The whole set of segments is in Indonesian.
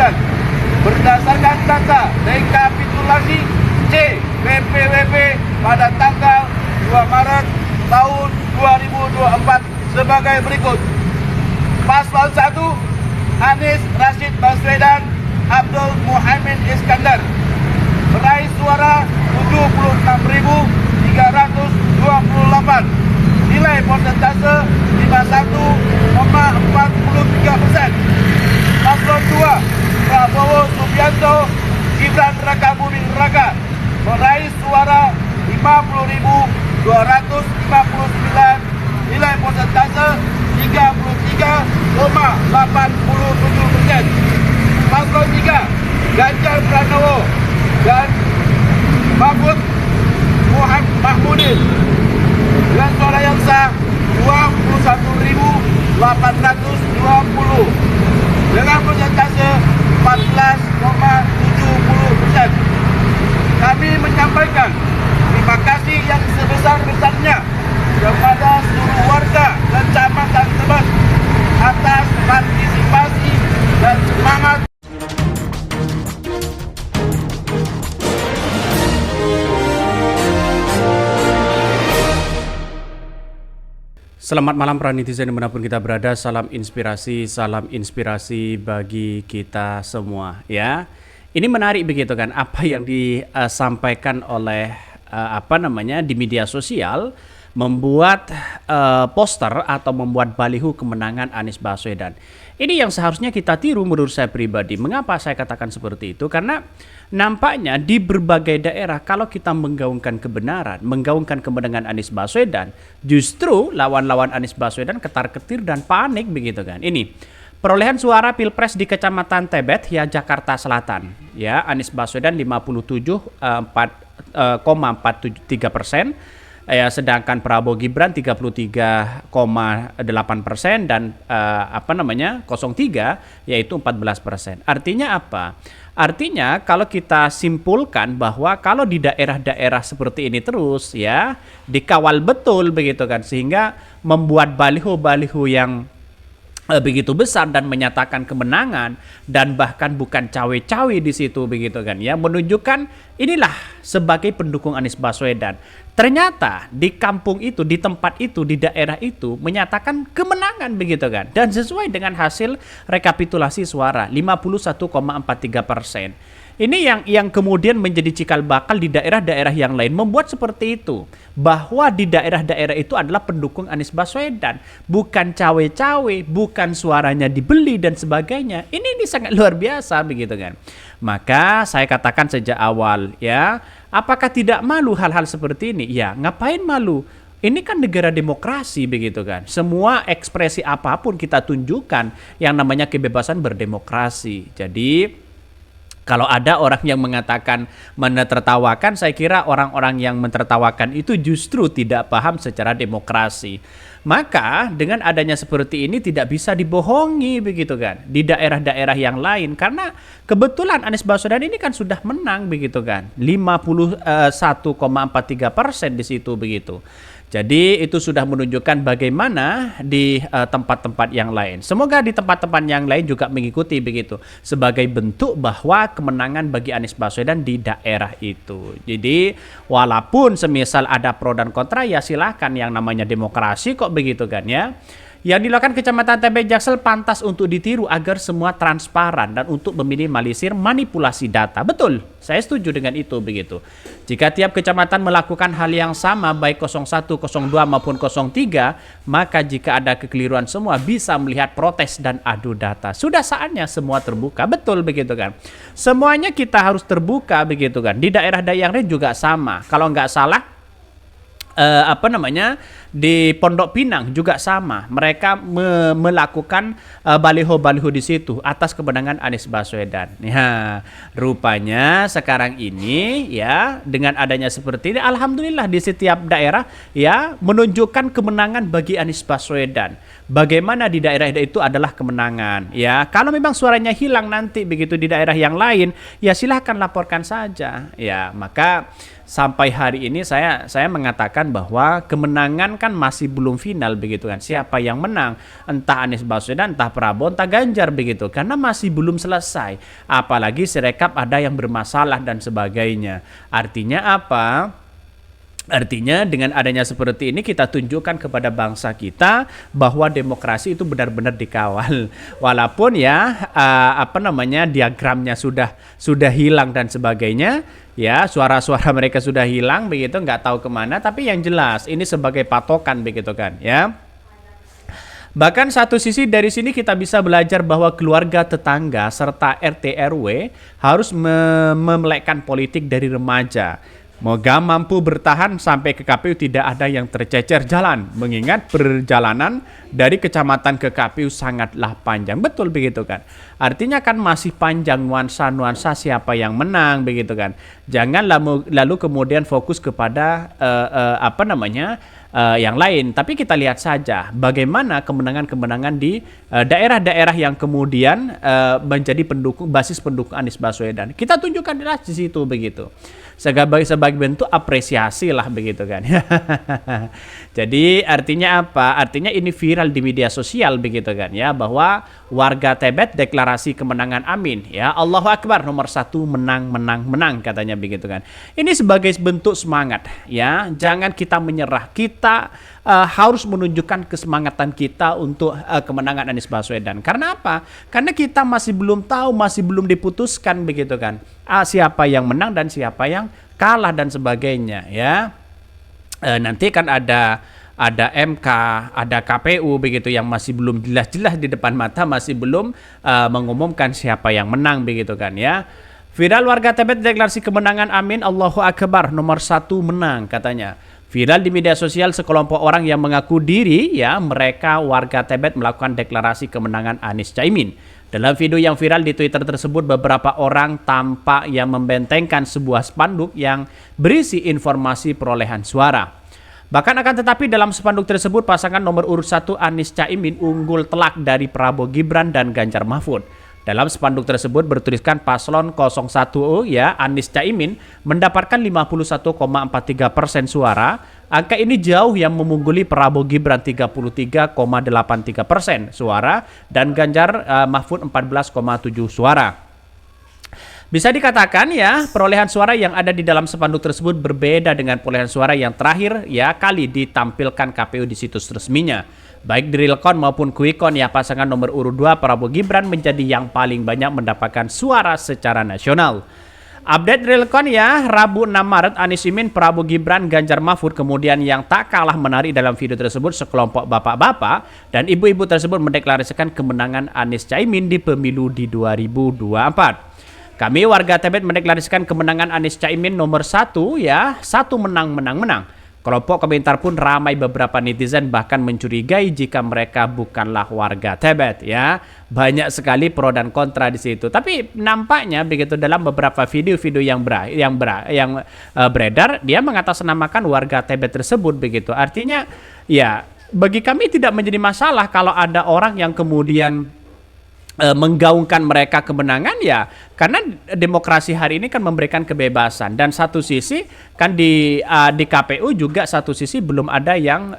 Baswedan berdasarkan data rekapitulasi C BPWP pada tanggal 2 Maret tahun 2024 sebagai berikut. Paslon 1 Anies Rashid Baswedan Abdul Muhaimin Iskandar meraih suara 76.328, nilai persentase 51,43%. Paslon 2 Prabowo Subianto Gibran Rakabuming Raka meraih suara 50.259, nilai persentase 33,87%. Paslon 3 Ganjar Pranowo dan Mahfud Mahmudin dengan suara yang sah 21.820 dengan persentase 14,70%. Kami menyampaikan terima kasih yang sebesar-besarnya kepada seluruh warga dan Kecamatan Tebet atas partisipasi dan semangat. Selamat malam para netizen dimanapun kita berada, salam inspirasi bagi kita semua ya. Ini menarik begitu kan apa yang disampaikan oleh di media sosial, membuat poster atau membuat baliho kemenangan Anies Baswedan. Ini yang seharusnya kita tiru menurut saya pribadi. Mengapa saya katakan seperti itu? Karena nampaknya di berbagai daerah kalau kita menggaungkan kebenaran, menggaungkan kemenangan Anies Baswedan, justru lawan-lawan Anies Baswedan ketar-ketir dan panik begitu kan. Ini perolehan suara Pilpres di Kecamatan Tebet ya Jakarta Selatan. Ya, Anies Baswedan 57,43%. Ya, sedangkan Prabowo Gibran 33,8% dan 03 yaitu 14%. Artinya apa? Artinya kalau kita simpulkan bahwa kalau di daerah-daerah seperti ini terus ya dikawal betul begitu kan, sehingga membuat baliho-baliho yang begitu besar dan menyatakan kemenangan dan bahkan bukan cawe-cawe di situ begitu kan ya, menunjukkan inilah sebagai pendukung Anies Baswedan. Ternyata di kampung itu, di tempat itu, di daerah itu menyatakan kemenangan begitu kan, dan sesuai dengan hasil rekapitulasi suara 51,43%. Ini yang kemudian menjadi cikal bakal di daerah-daerah yang lain membuat seperti itu, bahwa di daerah-daerah itu adalah pendukung Anies Baswedan, bukan cawe-cawe, bukan suaranya dibeli dan sebagainya. Ini sangat luar biasa begitu kan. Maka saya katakan sejak awal ya, apakah tidak malu hal-hal seperti ini? Ya, ngapain malu? Ini kan negara demokrasi begitu kan. Semua ekspresi apapun kita tunjukkan yang namanya kebebasan berdemokrasi. Jadi kalau ada orang yang mengatakan menertawakan, saya kira orang-orang yang menertawakan itu justru tidak paham secara demokrasi. Maka dengan adanya seperti ini tidak bisa dibohongi begitu kan di daerah-daerah yang lain, karena kebetulan Anies Baswedan ini kan sudah menang begitu kan, 51,43% di situ begitu. Jadi itu sudah menunjukkan bagaimana di tempat-tempat yang lain. Semoga di tempat-tempat yang lain juga mengikuti begitu, sebagai bentuk bahwa kemenangan bagi Anies Baswedan di daerah itu. Jadi walaupun semisal ada pro dan kontra, ya silahkan, yang namanya demokrasi kok begitu kan ya. Yang dilakukan Kecamatan Tebet Jaksel pantas untuk ditiru agar semua transparan dan untuk meminimalisir manipulasi data. Betul, saya setuju dengan itu begitu. Jika tiap kecamatan melakukan hal yang sama baik 01, 02 maupun 03, maka jika ada kekeliruan semua bisa melihat protes dan adu data. Sudah saatnya semua terbuka, betul begitu kan. Semuanya kita harus terbuka begitu kan. Di daerah-daerah lain juga sama. Kalau nggak salah di Pondok Pinang juga sama, mereka melakukan baliho-baliho di situ atas kemenangan Anies Baswedan. Ya, rupanya sekarang ini ya dengan adanya seperti ini, alhamdulillah di setiap daerah ya menunjukkan kemenangan bagi Anies Baswedan. Bagaimana di daerah itu adalah kemenangan ya. Kalau memang suaranya hilang nanti begitu di daerah yang lain, ya silahkan laporkan saja ya. Maka sampai hari ini saya mengatakan bahwa kemenangan kan masih belum final begitu kan. Siapa yang menang, entah Anies Baswedan, entah Prabowo, entah Ganjar begitu, karena masih belum selesai. Apalagi Sirekap ada yang bermasalah dan sebagainya. Artinya apa? Artinya dengan adanya seperti ini kita tunjukkan kepada bangsa kita bahwa demokrasi itu benar-benar dikawal. Walaupun ya diagramnya sudah hilang dan sebagainya, ya suara-suara mereka sudah hilang begitu, nggak tahu kemana. Tapi yang jelas ini sebagai patokan begitu kan, ya. Bahkan satu sisi dari sini kita bisa belajar bahwa keluarga, tetangga, serta RT RW harus memelekkan politik dari remaja. Moga mampu bertahan sampai ke KPU tidak ada yang tercecer jalan. Mengingat perjalanan dari kecamatan ke KPU sangatlah panjang. Betul begitu kan. Artinya kan masih panjang nuansa-nuansa siapa yang menang begitu kan. Jangan lalu kemudian fokus kepada yang lain. Tapi kita lihat saja bagaimana kemenangan-kemenangan di daerah-daerah yang kemudian menjadi basis pendukung Anies Baswedan. Kita tunjukkan jelas di situ begitu. Sebagai bentuk apresiasi lah begitu kan. Jadi artinya apa? Artinya ini viral di media sosial begitu kan ya, bahwa warga Tebet deklarasi kemenangan Amin ya. Allahu Akbar, nomor 1 menang katanya begitu kan. Ini sebagai bentuk semangat ya. Jangan kita menyerah. Kita harus menunjukkan kesemangatan kita untuk kemenangan Anies Baswedan. Karena apa? Karena kita masih belum tahu, masih belum diputuskan begitu kan. Siapa yang menang dan siapa yang kalah dan sebagainya ya. Nanti kan ada MK, ada KPU begitu yang masih belum jelas-jelas di depan mata, masih belum mengumumkan siapa yang menang begitu kan ya. Viral warga Tebet deklarasi kemenangan Amin, Allahu Akbar, nomor 1 menang katanya. Viral di media sosial sekelompok orang yang mengaku diri ya mereka warga Tebet melakukan deklarasi kemenangan Anies Caimin. Dalam video yang viral di Twitter tersebut, beberapa orang tampak yang membentengkan sebuah spanduk yang berisi informasi perolehan suara. Bahkan akan tetapi dalam spanduk tersebut pasangan nomor urut 1 Anies Caimin unggul telak dari Prabowo Gibran dan Ganjar Mahfud. Dalam spanduk tersebut bertuliskan paslon 01 ya Anies Caimin mendapatkan 51,43% suara. Angka ini jauh yang memungguli Prabowo Gibran 33,83% suara dan Ganjar Mahfud 14,7 suara. Bisa dikatakan ya perolehan suara yang ada di dalam spanduk tersebut berbeda dengan perolehan suara yang terakhir ya kali ditampilkan KPU di situs resminya. Baik di Realcon maupun Quickcon ya pasangan nomor urut 2 Prabowo Gibran menjadi yang paling banyak mendapatkan suara secara nasional. Update Realcon ya, Rabu 6 Maret Anies Imin, Prabowo Gibran, Ganjar Mahfud kemudian yang tak kalah menarik dalam video tersebut sekelompok bapak-bapak dan ibu-ibu tersebut mendeklarasikan kemenangan Anies Caimin di pemilu di 2024. Kami warga Tebet mendeklarasikan kemenangan Anies Caimin nomor 1 ya, 1 menang. Kelompok komentar pun ramai, beberapa netizen bahkan mencurigai jika mereka bukanlah warga Tebet ya. Banyak sekali pro dan kontra di situ. Tapi nampaknya begitu dalam beberapa video-video yang beredar dia mengatasnamakan warga Tebet tersebut begitu. Artinya ya bagi kami tidak menjadi masalah kalau ada orang yang kemudian menggaungkan mereka kemenangan ya, karena demokrasi hari ini kan memberikan kebebasan dan satu sisi kan di KPU juga satu sisi belum ada yang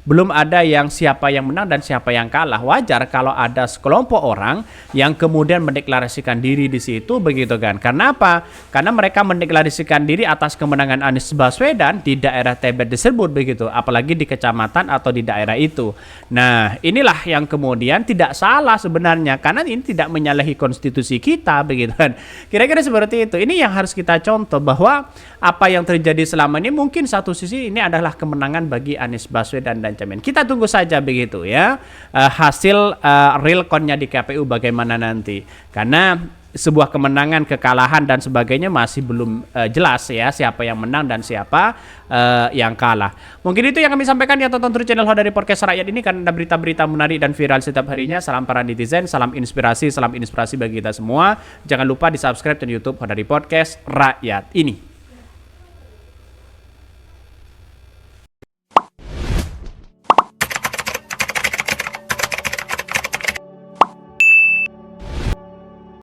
belum ada yang siapa yang menang dan siapa yang kalah. Wajar kalau ada sekelompok orang yang kemudian mendeklarasikan diri di situ begitu kan. Karena apa? Karena mereka mendeklarasikan diri atas kemenangan Anies Baswedan di daerah Tebet tersebut begitu, apalagi di kecamatan atau di daerah itu. Nah, inilah yang kemudian tidak salah sebenarnya karena ini tidak menyalahi konstitusi kita begitu kan. Kira-kira seperti itu. Ini yang harus kita contoh bahwa apa yang terjadi selama ini mungkin satu sisi ini adalah kemenangan bagi Anies Baswedan dan Caimin. Kita tunggu saja begitu ya. Hasil realconnya di KPU bagaimana nanti. Karena sebuah kemenangan, kekalahan dan sebagainya masih belum jelas ya siapa yang menang dan siapa yang kalah. Mungkin itu yang kami sampaikan ya, tonton terus channel Hodari Podcast Rakyat ini karena ada berita-berita menarik dan viral setiap harinya. Salam para netizen, salam inspirasi bagi kita semua. Jangan lupa di subscribe channel YouTube Hodari Podcast Rakyat ini.